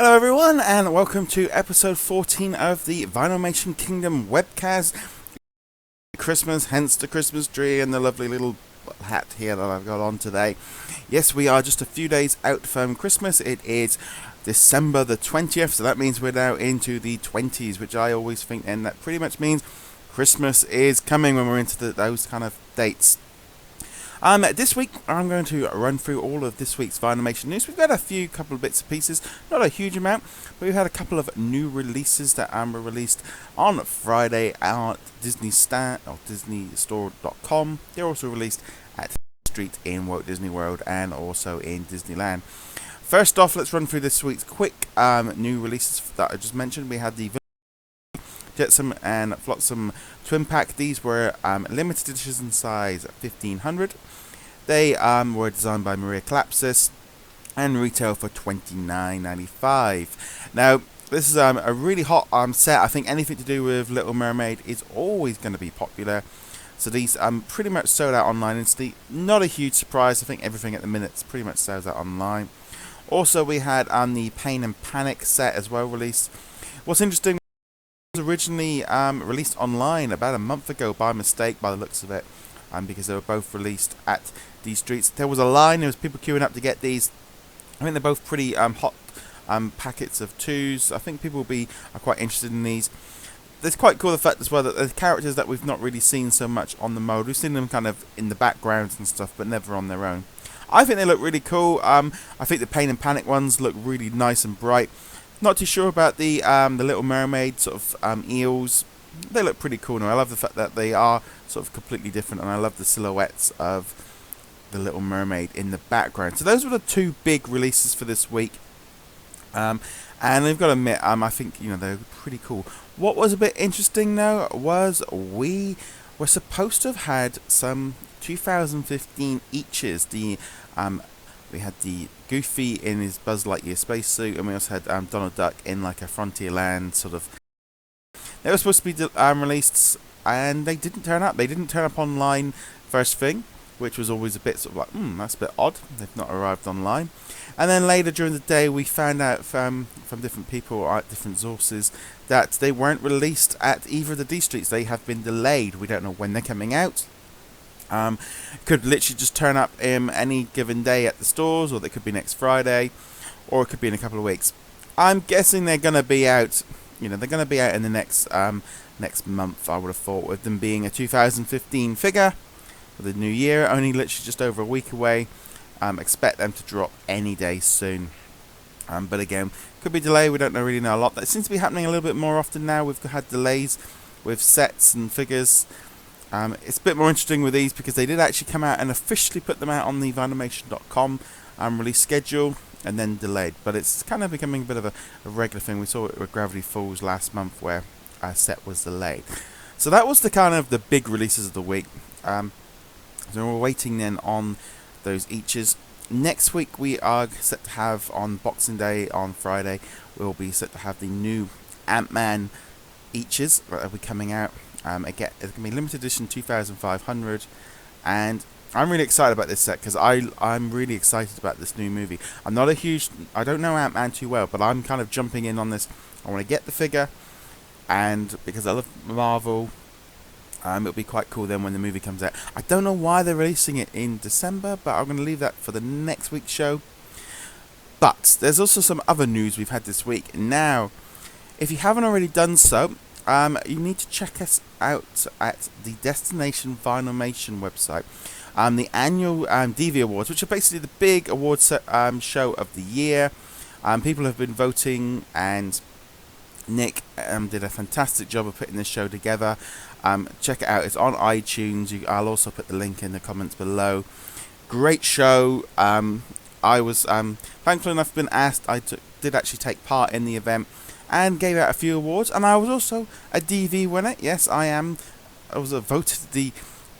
Hello everyone, and welcome to episode 14 of the Vinylmation Kingdom Webcast. Christmas, hence the Christmas tree and the lovely little hat here that I've got on today. Yes, we are just a few days out from Christmas. It is December the 20th, so that means we're now into the 20s, which I always think, and that pretty much means Christmas is coming when we're into those kind of dates. This week I'm going to run through all of this week's Vinylmation news. We've got a couple of bits and pieces, not a huge amount, but we've had a couple of new releases that were released on Friday at DisneyStore.com. They're also released at Street in Walt Disney World and also in Disneyland. First off, let's run through this week's quick new releases that I just mentioned. We had the Jetsam and Flotsam Twin Pack. These were limited editions in size 1500. They were designed by Maria Kalapsis and retail for $29.95. Now, this is a really hot set. I think anything to do with Little Mermaid is always going to be popular. So these pretty much sold out online instantly. Not a huge surprise. I think everything at the minute pretty much sells out online. Also, we had the Pain and Panic set as well released. What's interesting, was originally released online about a month ago by mistake, by the looks of it, because they were both released at these streets. There was a line, there was people queuing up to get these. I think they're both pretty hot packets of twos. I think people are quite interested in these. It's quite cool the fact as well that there's characters that we've not really seen so much on the mode. We've seen them kind of in the backgrounds and stuff, but never on their own. I think they look really cool. I think the Pain and Panic ones look really nice and bright. Not too sure about the Little Mermaid sort of eels. They look pretty cool now. I love the fact that they are sort of completely different, and I love the silhouettes of the Little Mermaid in the background. So those were the two big releases for this week. And I've got to admit, I think they're pretty cool. What was a bit interesting though was we were supposed to have had some 2015 Eachez. We had the Goofy in his Buzz Lightyear spacesuit, and we also had Donald Duck in like a Frontierland sort of. They were supposed to be released, and they didn't turn up. They didn't turn up online first thing, which was always a bit sort of like, that's a bit odd. They've not arrived online. And then later during the day, we found out from different people or at different sources that they weren't released at either of the D streets. They have been delayed. We don't know when they're coming out. Could literally just turn up any given day at the stores, or they could be next Friday, or it could be in a couple of weeks. I'm guessing they're going to be out. They're going to be out in the next month. I would have thought, with them being a 2015 figure for the new year, only literally just over a week away. Expect them to drop any day soon. But again, could be delayed. We don't really know a lot. That seems to be happening a little bit more often now. We've had delays with sets and figures. It's a bit more interesting with these because they did actually come out and officially put them out on the Vinylmation.com release schedule and then delayed. But it's kind of becoming a bit of a regular thing. We saw it with Gravity Falls last month where a set was delayed. So that was the kind of the big releases of the week. So we're waiting then on those Eachez. Next week we are set to have on Boxing Day on Friday. We'll be set to have the new Ant-Man Eachez that will be coming out. Again, it's going to be limited edition 2,500, and I'm really excited about this set because I'm really excited about this new movie. I don't know Ant-Man too well, but I'm kind of jumping in on this. I want to get the figure, and because I love Marvel, it'll be quite cool then when the movie comes out. I don't know why they're releasing it in December, but I'm going to leave that for the next week's show. But there's also some other news we've had this week. Now, if you haven't already done so, you need to check us out at the Destination Vinylmation website. The annual DV Awards, which are basically the big awards show of the year. People have been voting, and Nick did a fantastic job of putting this show together. Check it out. It's on iTunes. I'll also put the link in the comments below. Great show. I was thankful enough been asked. I did actually take part in the event and gave out a few awards, and I was also a DV winner. Yes, I was voted the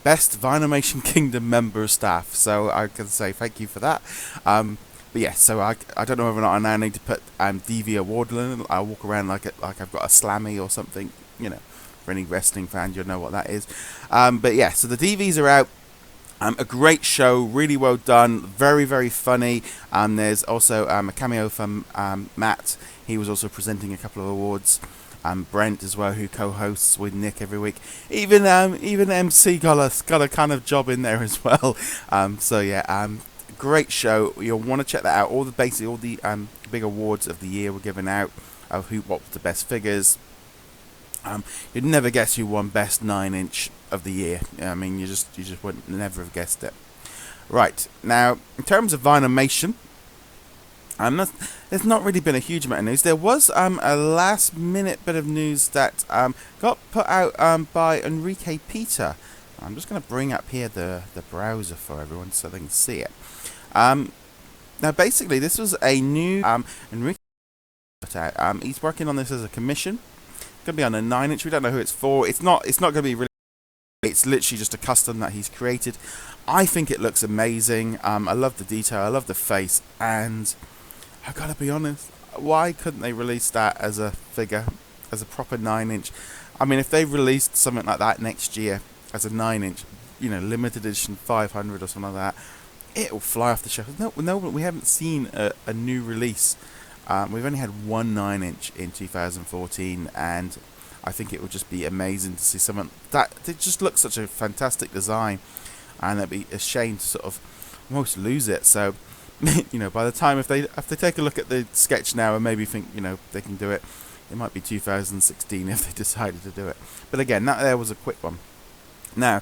best Vinylmation Kingdom member of staff, so I can say thank you for that. But yeah, so I don't know whether or not I now need to put DV award in. I walk around like I've got a Slammy or something. For any wrestling fan, you'll know what that is. But yeah, so the DVs are out. A great show, really well done, very, very funny. There's also a cameo from Matt. He was also presenting a couple of awards. Brent as well, who co-hosts with Nick every week. Even MC got a kind of job in there as well. So yeah, great show. You'll want to check that out. All the big awards of the year were given out of what was the best figures. You'd never guess who won best 9-inch of the year. I mean, you just wouldn't never have guessed it. Right, now in terms of Vinylmation, there's not really been a huge amount of news. There was a last minute bit of news that got put out by Enrique Peter. I'm just going to bring up here the browser for everyone so they can see it. Now basically this was a new Enrique put out. He's working on this as a commission. It's going to be on a 9-inch. We don't know who it's for. It's not going to be really. It's literally just a custom that he's created. I think it looks amazing. I love the detail. I love the face. And I gotta be honest, why couldn't they release that as a figure, as a proper 9-inch? I mean, if they released something like that next year as a 9-inch, limited edition 500 or something like that, it'll fly off the shelf. No, we haven't seen a new release. We've only had one 9-inch in 2014, and I think it would just be amazing to see something that it just looks such a fantastic design, and it'd be a shame to sort of almost lose it. So, by the time if they take a look at the sketch now and maybe think they can do it, it might be 2016 if they decided to do it. But again, that there was a quick one. Now,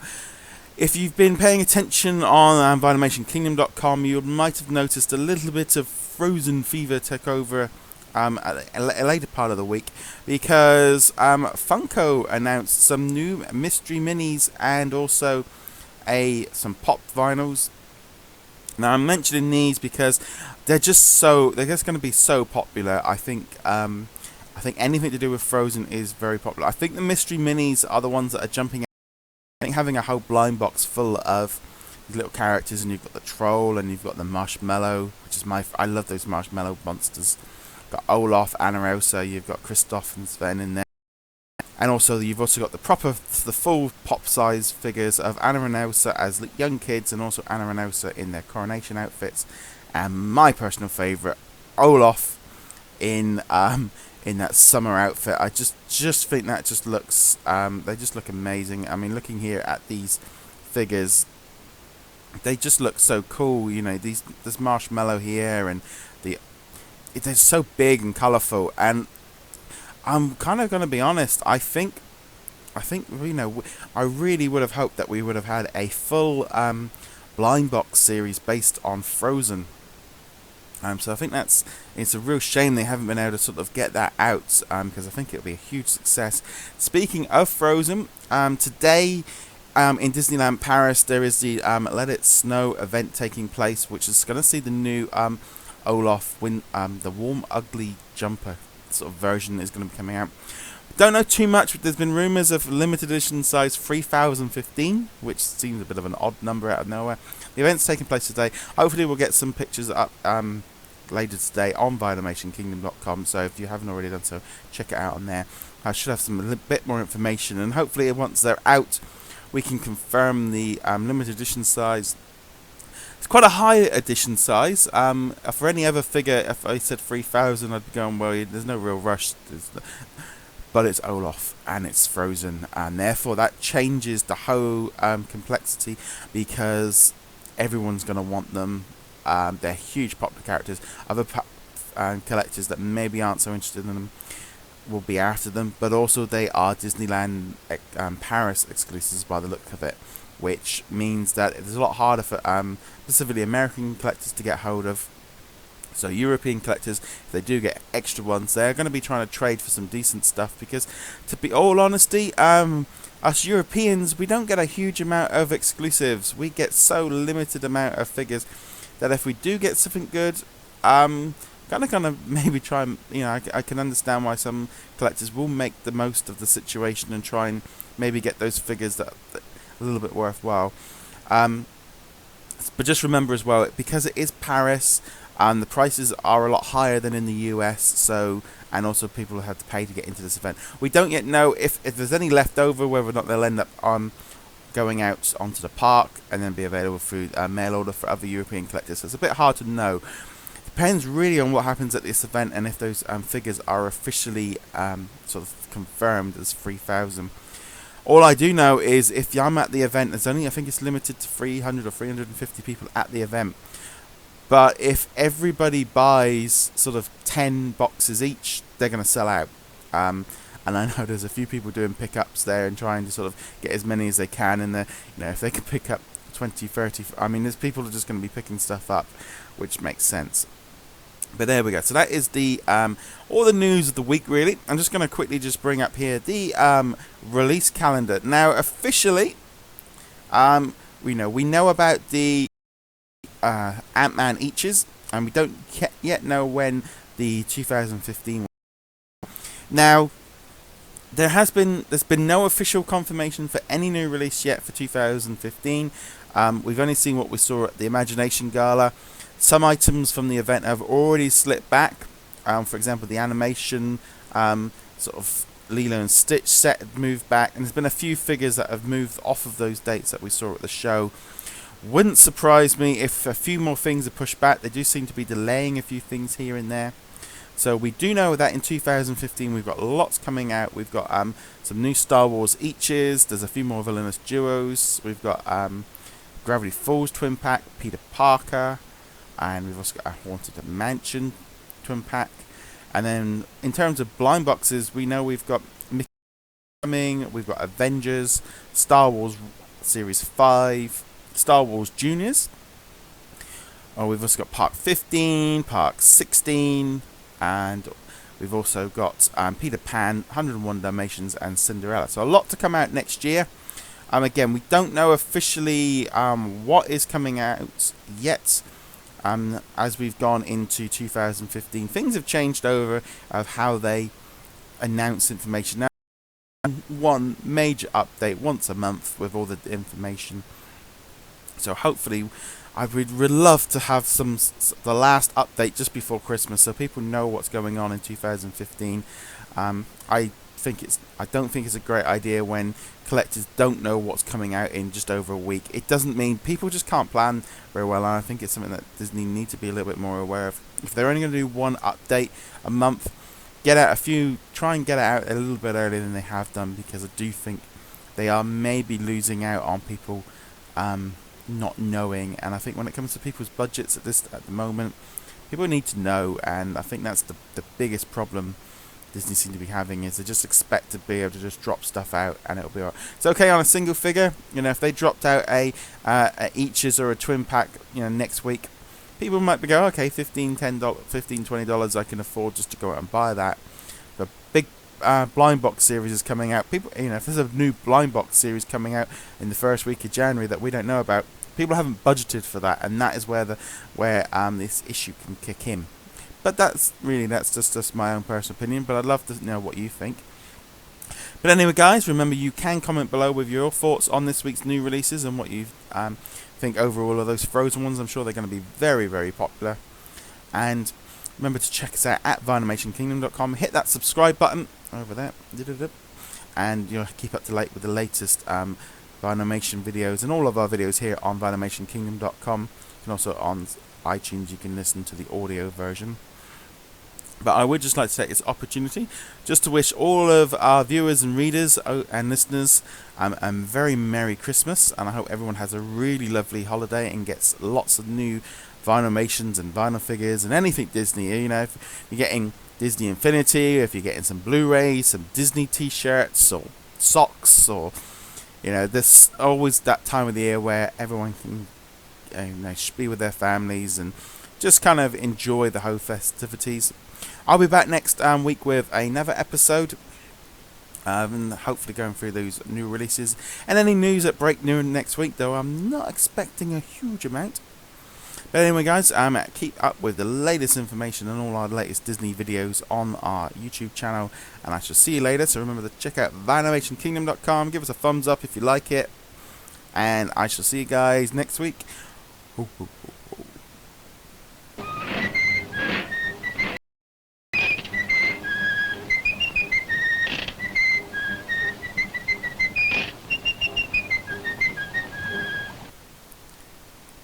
if you've been paying attention on VinylmationKingdom.com, you might have noticed a little bit of Frozen fever take over at a later part of the week, because Funko announced some new mystery minis and also some pop vinyls. Now I'm mentioning these because they're just going to be so popular. I think anything to do with Frozen is very popular. I think the mystery minis are the ones that are jumping out. I think having a whole blind box full of these little characters, and you've got the troll and you've got the marshmallow, which is I love those marshmallow monsters. You've got Olaf, Anna Elsa, you've got Kristoff and Sven in there. And also, you've also got the full pop-size figures of Anna and Elsa as young kids, and also Anna and Elsa in their coronation outfits. And my personal favourite, Olaf in that summer outfit. I just think that just looks, they just look amazing. I mean, looking here at these figures, they just look so cool. This marshmallow here, and they're so big and colourful. And I'm kind of going to be honest. I think I really would have hoped that we would have had a full blind box series based on Frozen. So I think it's a real shame they haven't been able to sort of get that out, because I think it'll be a huge success. Speaking of Frozen, today in Disneyland Paris there is the Let It Snow event taking place, which is going to see the new Olaf the Warm Ugly Jumper sort of version is going to be coming out. Don't know too much, but there's been rumours of limited edition size 3015, which seems a bit of an odd number out of nowhere. The event's taking place today. Hopefully we'll get some pictures up later today on VinylmationKingdom.com, so if you haven't already done so, check it out on there. I should have a bit more information, and hopefully once they're out we can confirm the limited edition size. It's quite a high edition size. For any other figure, if I said 3000, I'd be going, well, there's no real rush. But it's Olaf and it's Frozen, and therefore that changes the whole complexity, because everyone's going to want them. They're huge popular characters. Other collectors that maybe aren't so interested in them will be after them, but also they are Disneyland Paris exclusives by the look of it, which means that it's a lot harder for specifically American collectors to get hold of. So European collectors, if they do get extra ones, they're going to be trying to trade for some decent stuff, because to be all honesty, us Europeans, we don't get a huge amount of exclusives. We get so limited amount of figures that if we do get something good, gonna maybe try and, I can understand why some collectors will make the most of the situation and try and maybe get those figures that a little bit worthwhile. But just remember as well, because it is Paris, the prices are a lot higher than in the US, so, and also people have to pay to get into this event. We don't yet know if there's any left over, whether or not they'll end up going out onto the park and then be available through mail order for other European collectors. So it's a bit hard to know. Depends really on what happens at this event and if those figures are officially sort of confirmed as 3,000. All I do know is if I'm at the event, there's only, I think it's limited to 300 or 350 people at the event. But if everybody buys sort of 10 boxes each, they're going to sell out. And I know there's a few people doing pickups there and trying to sort of get as many as they can. And if they can pick up 20, 30, I mean, there's people who are just going to be picking stuff up, which makes sense. But there we go. So that is the all the news of the week, really. I'm just going to quickly just bring up here the release calendar. Now, officially, we know about the Ant-Man Eachez, and we don't yet know when the 2015. Now, there's been no official confirmation for any new release yet for 2015. We've only seen what we saw at the Imagination Gala. Some items from the event have already slipped back. For example, the animation sort of Lilo and Stitch set had moved back, and there's been a few figures that have moved off of those dates that we saw at the show. Wouldn't surprise me if a few more things are pushed back. They do seem to be delaying a few things here and there. So we do know that in 2015 we've got lots coming out. We've got some new Star Wars Eachez. There's a few more Villainous duos. We've got Gravity Falls twin pack, Peter Parker, and we've also got a Haunted Mansion twin pack. And then in terms of blind boxes, we know we've got Mickey coming, we've got Avengers, Star Wars Series 5, Star Wars Juniors. We've also got Park 15, Park 16, and we've also got Peter Pan, 101 Dalmatians, and Cinderella. So a lot to come out next year. Again, we don't know officially what is coming out yet. As we've gone into 2015, things have changed over of how they announce information. Now, one major update once a month with all the information. So hopefully, I would love to have the last update just before Christmas, so people know what's going on in 2015. I don't think it's a great idea when collectors don't know what's coming out in just over a week. It doesn't mean people just can't plan very well, and I think it's something that Disney need to be a little bit more aware of. If they're only going to do one update a month, try and get it out a little bit earlier than they have done, because I do think they are maybe losing out on people not knowing. And I think when it comes to people's budgets at the moment, people need to know, and I think that's the biggest problem Disney seem to be having, is they just expect to be able to just drop stuff out and it'll be alright. It's okay on a single figure. If they dropped out a Eachez or a twin pack, next week, people might be going, okay, $15, $20 I can afford just to go out and buy that. The big blind box series is coming out. People, if there's a new blind box series coming out in the first week of January that we don't know about, people haven't budgeted for that, and that is where this issue can kick in. But that's just my own personal opinion, but I'd love to know what you think. But anyway, guys, remember you can comment below with your thoughts on this week's new releases and what you think overall of those Frozen ones. I'm sure they're going to be very, very popular. And remember to check us out at VinylmationKingdom.com. Hit that subscribe button over there, and you'll keep up to date with the latest Vinylmation videos and all of our videos here on VinylmationKingdom.com. You can also on iTunes you can listen to the audio version. But I would just like to take this opportunity just to wish all of our viewers and readers and listeners a very Merry Christmas, and I hope everyone has a really lovely holiday and gets lots of new Vinylmations and vinyl figures and anything Disney. If you're getting Disney Infinity, if you're getting some Blu-rays, some Disney t-shirts or socks, or there's always that time of the year where everyone can be with their families and just kind of enjoy the whole festivities. I'll be back next week with another episode, and hopefully going through those new releases and any news that break new next week, though I'm not expecting a huge amount. But anyway, guys, keep up with the latest information and all our latest Disney videos on our YouTube channel, and I shall see you later. So remember to check out VinylmationKingdom.com, give us a thumbs up if you like it, and I shall see you guys next week.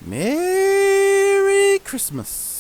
Merry Christmas.